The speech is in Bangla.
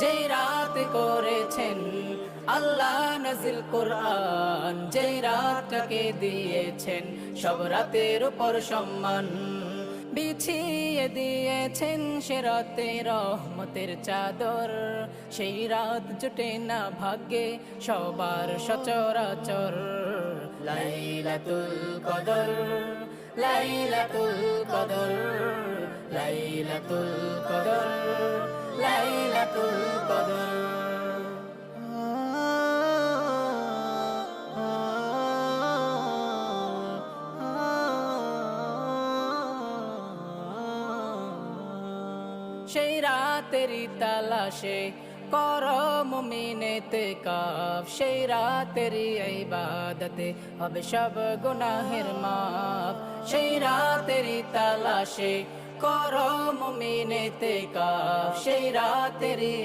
যেই রাত করেছেন আল্লাহ নাজিল কোরআন, যেই রাতটাকে দিয়েছেন সব রাতের উপর সম্মান, বিছিয়ে দিয়েছেন সে রাতে রহমতের চাদর। সেই রাত জুটে না ভাগ্যে সবার সচরাচর। লাইলাতুল কদর, লাইলাতুল কদর, লাইলাতুল কদর, লাইলাতুল কদর। সেই রাতেরই তালাশে করো মুমিন ইতিকাফ, সেই রাতেরই ইবাদতে হবে সব গুনাহের মাফ। সেই রাতেরই তালাশে করো মুমিন ইতিকাফ, সেই রাতেরই